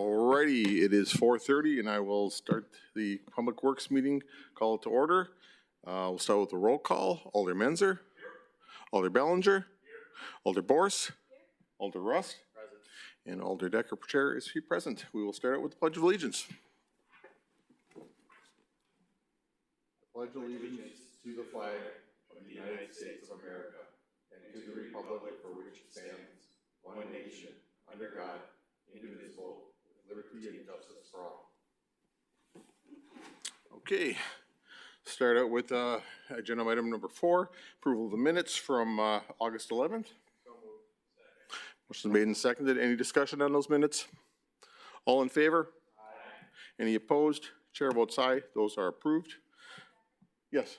Alrighty, it is 4:30 and I will start the Public Works meeting, call it to order. We'll start with a roll call. Alder Menzer. Alder Bellinger. Alder Bors. Alder Rust. Present. And Alder Decker, Chair, is present. We will start out with the Pledge of Allegiance. Pledge allegiance to the flag of the United States of America and to the republic for which it stands, one nation, under God, indivisible, with liberty and justice for all. Okay, start out with agenda item number 4, approval of the minutes from August 11th. Motion made and seconded. Any discussion on those minutes? All in favor? Aye. Any opposed? Chair votes aye. Those are approved. Yes.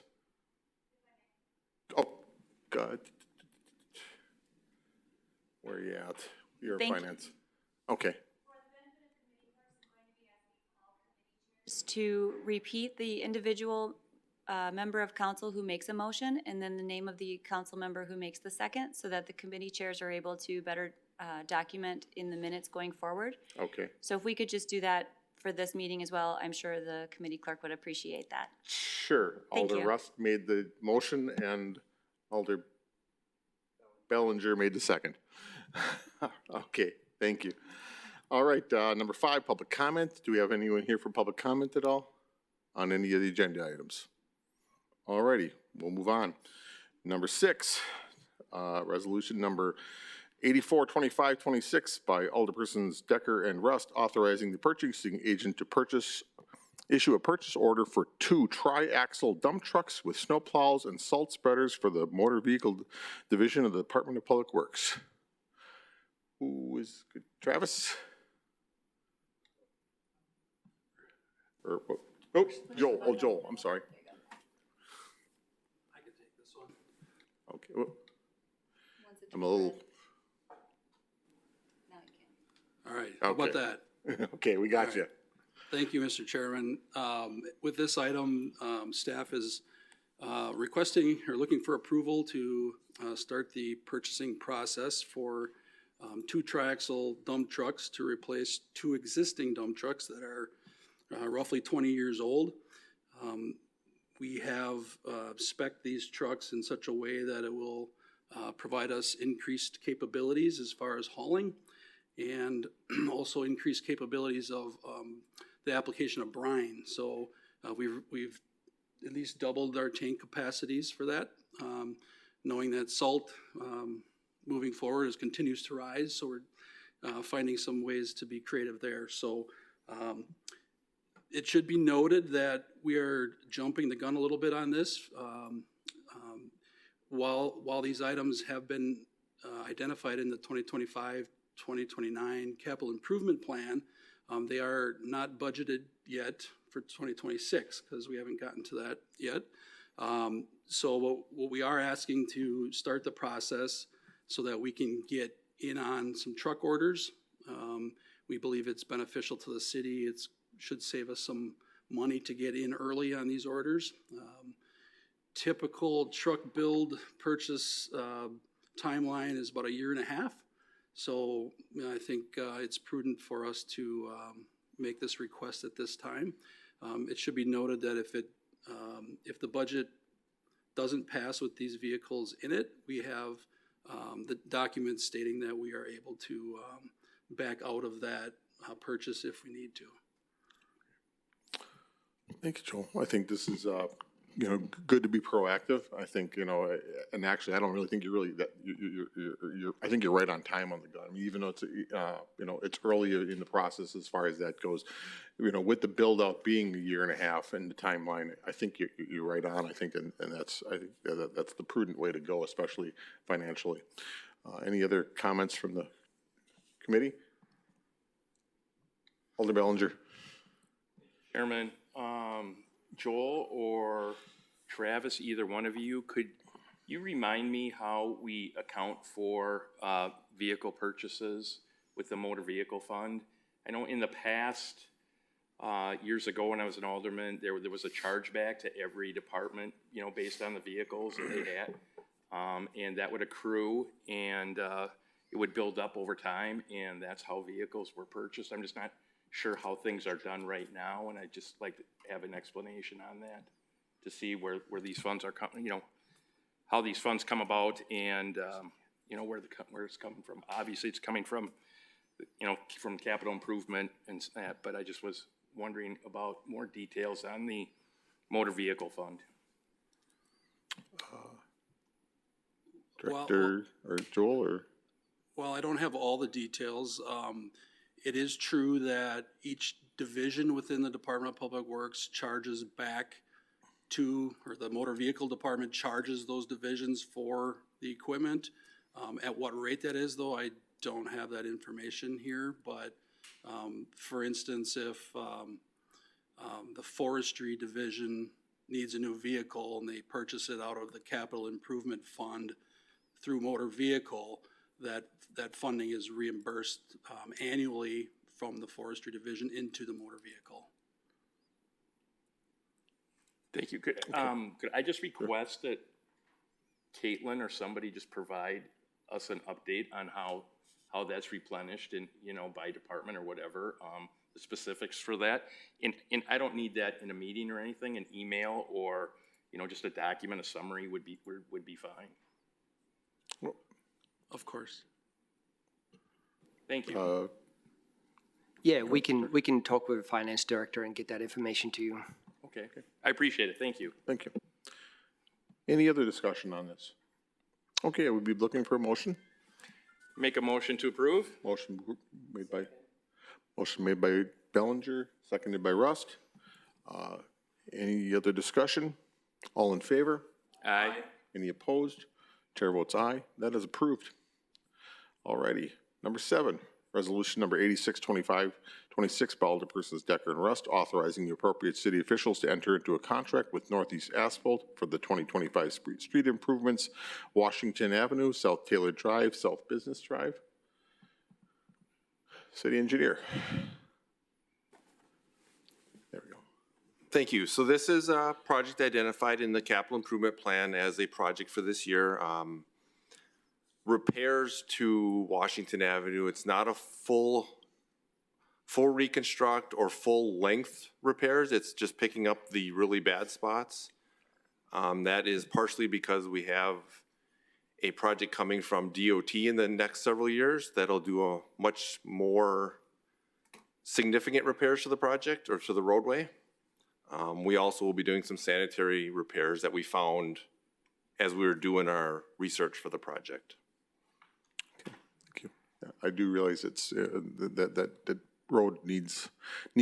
Oh, God. Where are you at? You're finance. Okay. To repeat the individual member of council who makes a motion and then the name of the council member who makes the second, so that the committee chairs are able to better document in the minutes going forward. Okay. So if we could just do that for this meeting as well, I'm sure the committee clerk would appreciate that. Sure. Alder Rust made the motion and Alder Bellinger made the second. Okay, thank you. All right, number 5, public comment. Do we have anyone here for public comment at all on any of the agenda items? All righty, we'll move on. Number 6, resolution number 842526 by Alderpersons Decker and Rust, authorizing the purchasing agent to issue a purchase order for 2 tri-axle dump trucks with snow plows and salt spreaders for the Motor Vehicle Division of the Department of Public Works. Who is good? Travis? Or, oh, Joel. Oh, Joel. I'm sorry. I can take this one. Okay. Well, I'm a little. Now you can. All right. How about that? Okay, we got you. Thank you, Mr. Chairman. With this item, staff is requesting or looking for approval to start the purchasing process for 2 tri-axle dump trucks to replace 2 existing dump trucks that are roughly 20 years old. We have spec'd these trucks in such a way that it will provide us increased capabilities as far as hauling, and also increased capabilities of the application of brine. So we've at least doubled our tank capacities for that, knowing that salt moving forward continues to rise. So we're finding some ways to be creative there. So it should be noted that we are jumping the gun a little bit on this. While these items have been identified in the 2025-2029 capital improvement plan, they are not budgeted yet for 2026 because we haven't gotten to that yet. So what we are asking to start the process so that we can get in on some truck orders. We believe it's beneficial to the city. It should save us some money to get in early on these orders. Typical truck build purchase timeline is about 1.5 years. So I think it's prudent for us to make this request at this time. It should be noted that if the budget doesn't pass with these vehicles in it, we have the documents stating that we are able to back out of that purchase if we need to. Thank you, Joel. I think this is, good to be proactive. I think, and actually, I don't really think I think you're right on time on the gun. I mean, even though it's, it's early in the process as far as that goes, with the build out being 1.5 years and the timeline, I think you're right on. I think, and that's the prudent way to go, especially financially. Any other comments from the committee? Alder Bellinger. Chairman, Joel or Travis, either one of you, could you remind me how we account for vehicle purchases with the motor vehicle fund? I know in the past, years ago when I was an alderman, there was a chargeback to every department, based on the vehicles that they had. And that would accrue and it would build up over time, and that's how vehicles were purchased. I'm just not sure how things are done right now, and I'd just like to have an explanation on that, to see where these funds are coming, how these funds come about, and, where it's coming from. Obviously, it's coming from, from capital improvement and that, but I just was wondering about more details on the motor vehicle fund. Director or Joel or? Well, I don't have all the details. It is true that each division within the Department of Public Works charges back to, or the motor vehicle department charges those divisions for the equipment. At what rate that is, though, I don't have that information here, but for instance, if the forestry division needs a new vehicle and they purchase it out of the capital improvement fund through motor vehicle, that funding is reimbursed annually from the forestry division into the motor vehicle. Thank you. Could I just request that Caitlin or somebody just provide us an update on how that's replenished and, by department or whatever, the specifics for that? And I don't need that in a meeting or anything, an email or, just a document, a summary would be fine. Well, Of course. Thank you. Yeah, we can talk with the finance director and get that information to you. Okay. I appreciate it. Thank you. Thank you. Any other discussion on this? Okay, I would be looking for a motion. Make a motion to approve? Motion made by Bellinger, seconded by Rust. Any other discussion? All in favor? Aye. Any opposed? Chair votes aye. That is approved. Alrighty. Number 7, resolution number 862526 by Alderpersons Decker and Rust, authorizing the appropriate city officials to enter into a contract with Northeast Asphalt for the 2025 street improvements, Washington Avenue, South Taylor Drive, South Business Drive. City engineer. There we go. Thank you. So this is a project identified in the capital improvement plan as a project for this year. Repairs to Washington Avenue, it's not a full reconstruct or full length repairs. It's just picking up the really bad spots. That is partially because we have a project coming from DOT in the next several years that'll do a much more significant repairs to the project or to the roadway. We also will be doing some sanitary repairs that we found as we were doing our research for the project. I do realize it's, that road needs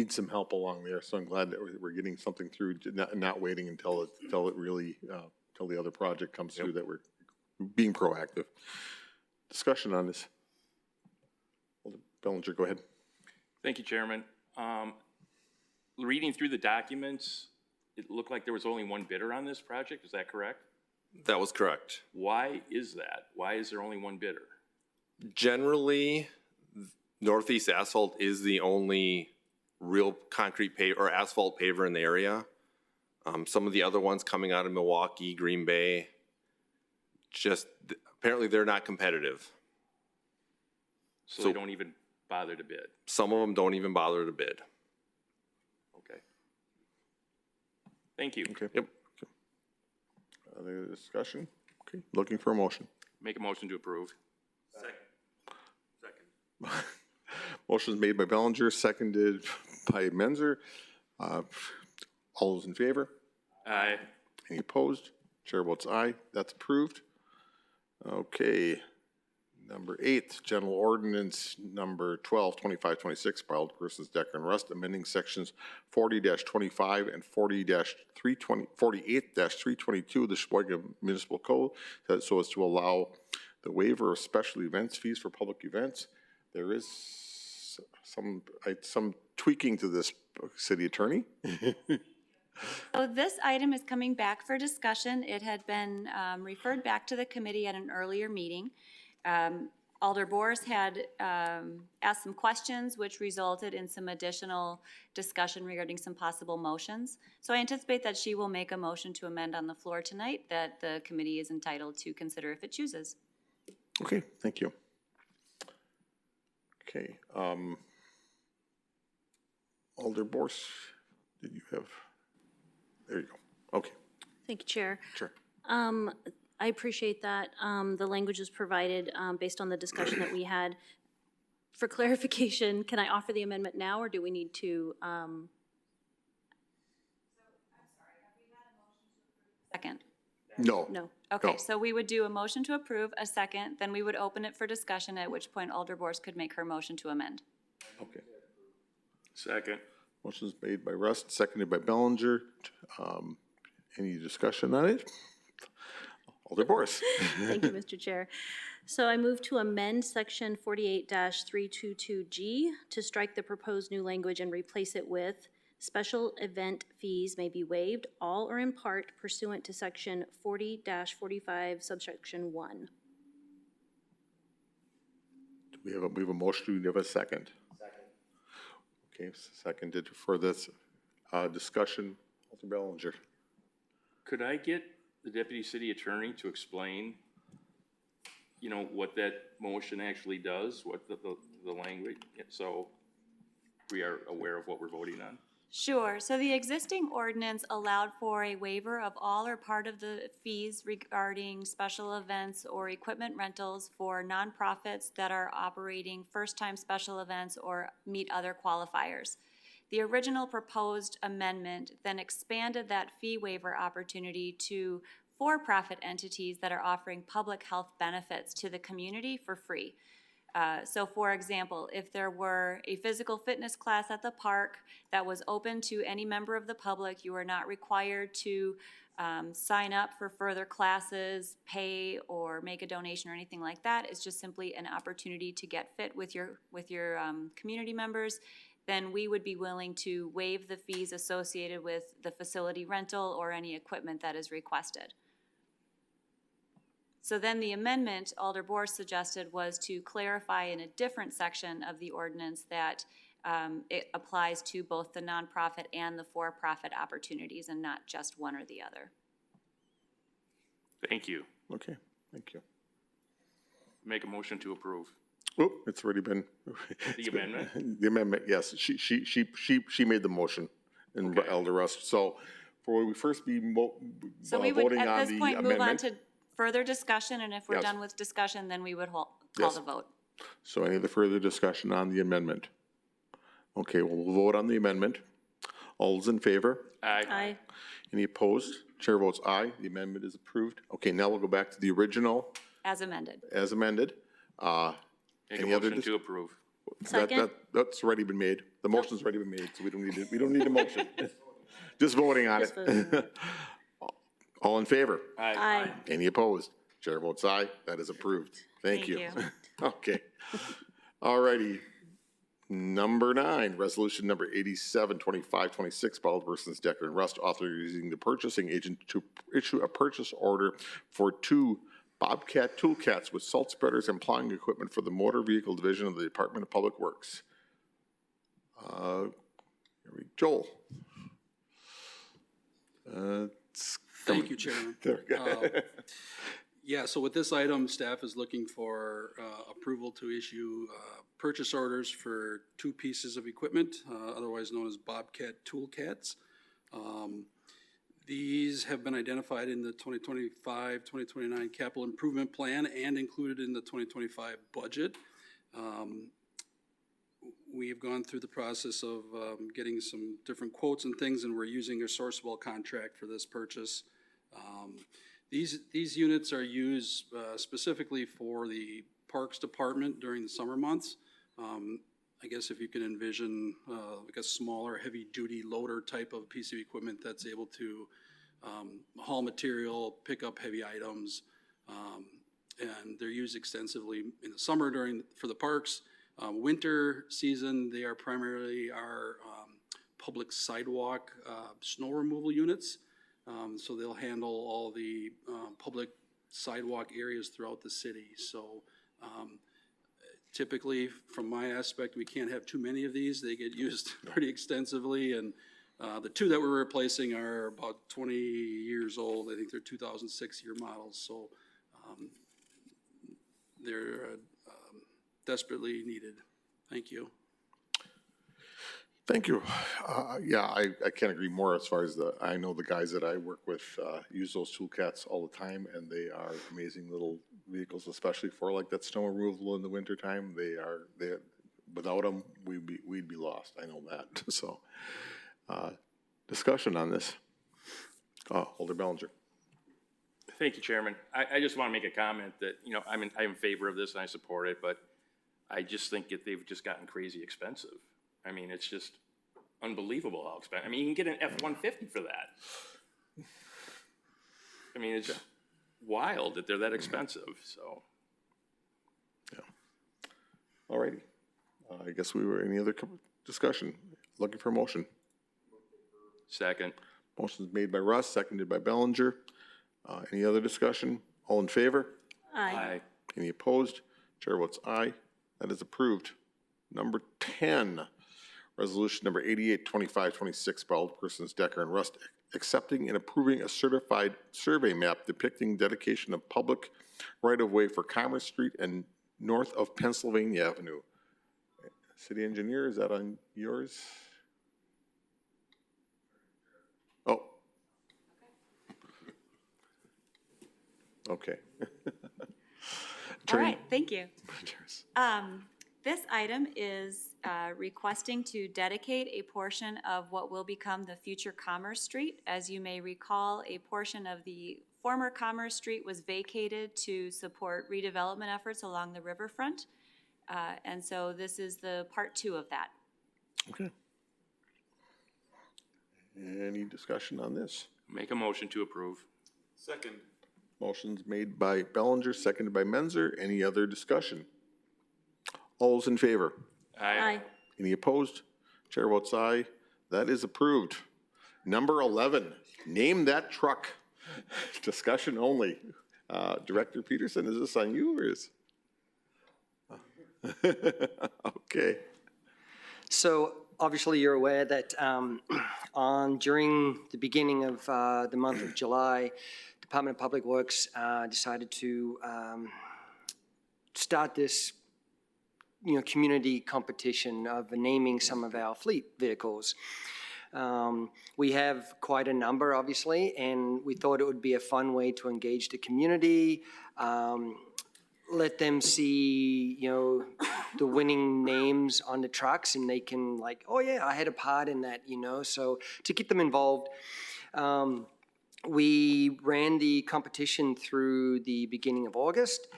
some help along there, so I'm glad that we're getting something through, not waiting until it really, till the other project comes through, that we're being proactive. Discussion on this. Bellinger, go ahead. Thank you, Chairman. Reading through the documents, it looked like there was only one bidder on this project. Is that correct? That was correct. Why is that? Why is there only one bidder? Generally, Northeast Asphalt is the only real concrete or asphalt paver in the area. Some of the other ones coming out of Milwaukee, Green Bay, just apparently they're not competitive. So they don't even bother to bid? Some of them don't even bother to bid. Okay. Thank you. Okay. Yep. Other discussion? Okay, looking for a motion. Make a motion to approve. Second. Motion is made by Bellinger, seconded by Menzer. All those in favor? Aye. Any opposed? Chair votes aye. That's approved. Okay. Number 8, General Ordinance Number 122526 by Alderpersons Decker and Rust, amending sections 40-25 and 48-322 of the Sheboygan Municipal Code so as to allow the waiver of special events fees for public events. There is some tweaking to this, City Attorney. So this item is coming back for discussion. It had been referred back to the committee at an earlier meeting. Alder Boers had asked some questions, which resulted in some additional discussion regarding some possible motions. So I anticipate that she will make a motion to amend on the floor tonight that the committee is entitled to consider if it chooses. Okay, thank you. Okay. Alder Borse, did you have, there you go. Okay, Thank you, Chair. sure. I appreciate that. The language is provided based on the discussion that we had. For clarification, can I offer the amendment now, or do we need to? Second. No. No. Okay, No. so we would do a motion to approve, a second, then we would open it for discussion, at which point Alder Borse could make her motion to amend. Okay. Second. Motion's made by Rust, seconded by Bellinger. Any discussion on it? Alder Borse. Thank you, Mr. Chair. So I move to amend section 48-322G to strike the proposed new language and replace it with special event fees may be waived, all or in part pursuant to section 40-45 subsection 1. We have a motion, do we have a second? Second. Okay, seconded for this discussion, Alder Bellinger. Could I get the deputy city attorney to explain, you know, what that motion actually does, what the language, so we are aware of what we're voting on? Sure, so the existing ordinance allowed for a waiver of all or part of the fees regarding special events or equipment rentals for nonprofits that are operating first-time special events or meet other qualifiers. The original proposed amendment then expanded that fee waiver opportunity to for-profit entities that are offering public health benefits to the community for free. So for example, if there were a physical fitness class at the park that was open to any member of the public, you are not required to sign up for further classes, pay, or make a donation or anything like that. It's just simply an opportunity to get fit with your community members. Then we would be willing to waive the fees associated with the facility rental or any equipment that is requested. So then the amendment Alder Borse suggested was to clarify in a different section of the ordinance that it applies to both the nonprofit and the for-profit opportunities and not just one or the other. Thank you. Okay, thank you. Make a motion to approve. Oh, it's already been. The amendment? The amendment, yes. She made the motion in Okay. Elder Rust. So for we first be So we would, voting on at the this point, move on amendment. to further discussion, and if we're Yes. done with discussion, then we would call Yes. the vote. So any other further discussion on the amendment? Okay, well, we'll vote on the amendment. All those in favor? Aye. Any opposed? Chair votes aye. The amendment is approved. Okay, now we'll go back to the original As amended. as amended. Make a Any other motion to approve. Second. That's already been made. The motion's already been made, so we don't need a motion. Just voting on Just it. voting. All in favor? Aye. Any opposed? Chair votes aye. That is approved. Thank you. Thank you. Okay. All righty. Number 9, resolution number 872526, by Alderpersons Decker and Rust, authorizing the purchasing agent to issue a purchase order for 2 Bobcat toolcats with salt spreaders and plowing equipment for the motor vehicle division of the Department of Public Works. Joel. Thank you, Chairman. Yeah, so with this item, staff is looking for approval to issue purchase orders for 2 pieces of equipment, otherwise known as Bobcat toolcats. These have been identified in the 2025-2029 capital improvement plan and included in the 2025 budget. We have gone through the process of getting some different quotes and things, and we're using a Sourcewell contract for this purchase. These units are used specifically for the Parks Department during the summer months. I guess if you can envision like a smaller, heavy-duty loader type of piece of equipment that's able to haul material, pick up heavy items, and they're used extensively in the summer for the parks. Winter season, they are primarily our public sidewalk snow removal units. So they'll handle all the public sidewalk areas throughout the city. So typically, from my aspect, we can't have too many of these. They get used pretty extensively, and the 2 that we're replacing are about 20 years old. I think they're 2006 year models, so they're desperately needed. Thank you. Thank you. Yeah, I can't agree more as far as I know the guys that I work with use those toolcats all the time, and they are amazing little vehicles, especially for like that snow removal in the wintertime. Without them, we'd be lost. I know that. So, discussion on this. Alder Bellinger. Thank you, Chairman. I just want to make a comment that, you know, I'm in favor of this and I support it, but I just think that they've just gotten crazy expensive. I mean, it's just unbelievable how expensive. I mean, you can get an F-150 for that. I mean, it's wild that they're that expensive, so. Yeah. All righty. I guess any other discussion? Looking for a motion. Second. Motion's made by Russ, seconded by Bellinger. Any other discussion? All in favor? Aye. Any opposed? Chair votes aye. That is approved. Number 10, resolution number 882526 by Alderpersons Decker and Rust, accepting and approving a certified survey map depicting dedication of public right-of-way for Commerce Street and north of Pennsylvania Avenue. City engineer, is that on yours? Oh. Okay. All right, thank you. This item is requesting to dedicate a portion of what will become the future Commerce Street. As you may recall, a portion of the former Commerce Street was vacated to support redevelopment efforts along the riverfront. And so this is the part 2 of that. Okay. Any discussion on this? Make a motion to approve. Second. Motion's made by Bellinger, seconded by Menzer. Any other discussion? All those in favor? Aye. Any opposed? Chair votes aye. That is approved. Number 11, name that truck. Discussion only. Director Peterson, is this on you or is? Okay. So obviously you're aware that during the beginning of the month of July, Department of Public Works decided to start this community competition of naming some of our fleet vehicles. We have quite a number, obviously, and we thought it would be a fun way to engage the community, let them see, the winning names on the trucks, and they can like, oh yeah, I had a part in that, so to get them involved. We ran the competition through the beginning of August,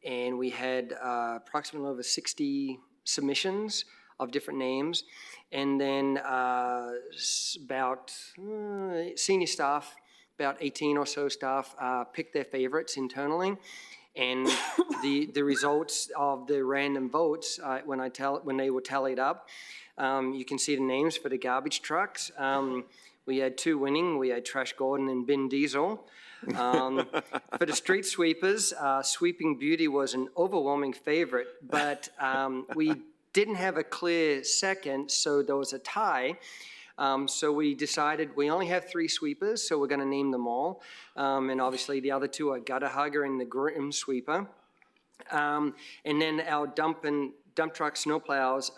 and we had approximately over 60 submissions of different names. And then about senior staff, about 18 or so staff picked their favorites internally. And the results of the random votes, when they were tallied up, you can see the names for the garbage trucks. We had 2 winning. We had Trash Gordon and Bin Diesel. For the street sweepers, Sweeping Beauty was an overwhelming favorite, but we didn't have a clear second, so there was a tie. So we decided we only have 3 sweepers, so we're going to name them all. And obviously the other 2 are Gutter Hugger and the Grim Sweeper. And then our dump truck snowplows,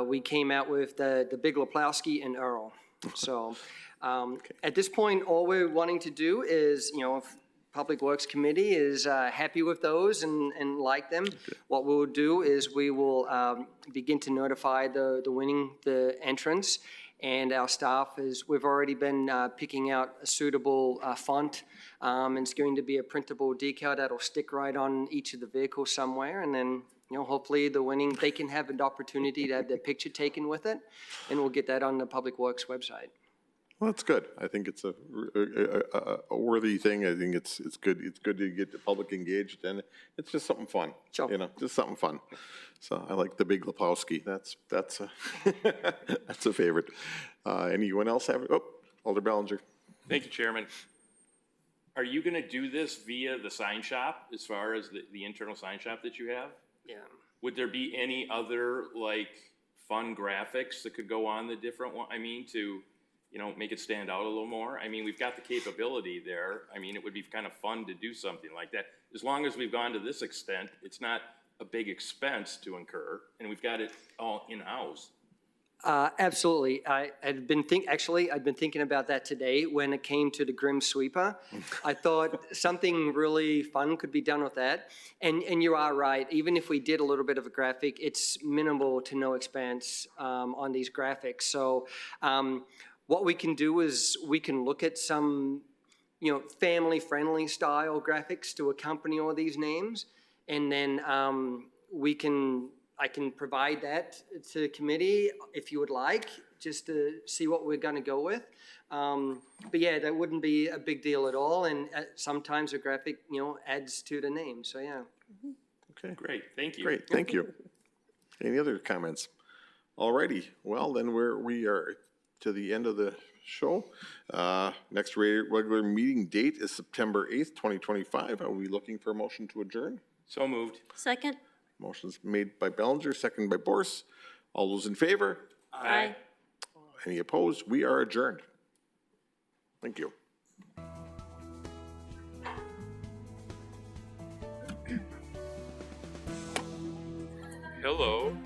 we came out with the Big Leplowski and Earl. So at this point, all we're wanting to do is, if Public Works Committee is happy with those and like them, what we'll do is we will begin to notify the entrants, and our staff we've already been picking out a suitable font, and it's going to be a printable decal that'll stick right on each of the vehicles somewhere, and then hopefully they can have an opportunity to have their picture taken with it, and we'll get that on the Public Works website. Well, that's good. I think it's a worthy thing. I think it's good. It's good to get the public engaged, and it's just something fun. Sure. Just something fun. So I like the Big Leplowski. That's a favorite. Anyone else have it? Oh, Alder Bellinger. Thank you, Chairman. Are you going to do this via the sign shop, as far as the internal sign shop that you have? Yeah. Would there be any other, fun graphics that could go on the different one? I mean, to, make it stand out a little more? I mean, we've got the capability there. I mean, it would be kind of fun to do something like that. As long as we've gone to this extent, it's not a big expense to incur, and we've got it all in-house. Absolutely. I'd been thinking about that today when it came to the Grim Sweeper. I thought something really fun could be done with that. And you are right. Even if we did a little bit of a graphic, it's minimal to no expense on these graphics. So what we can do is we can look at some, family-friendly style graphics to accompany all these names, and then I can provide that to the committee if you would like, just to see what we're gonna go with. But yeah, that wouldn't be a big deal at all, and sometimes a graphic, adds to the name, so yeah. Okay, Great, thank you. great, thank you. Any other comments? All righty, well, then we are to the end of the show. Next regular meeting date is September 8th, 2025. Are we looking for a motion to adjourn? So moved. Second? Motion's made by Bellinger, seconded by Bourse. All those in favor? Aye. Any opposed? We are adjourned. Thank you. Hello.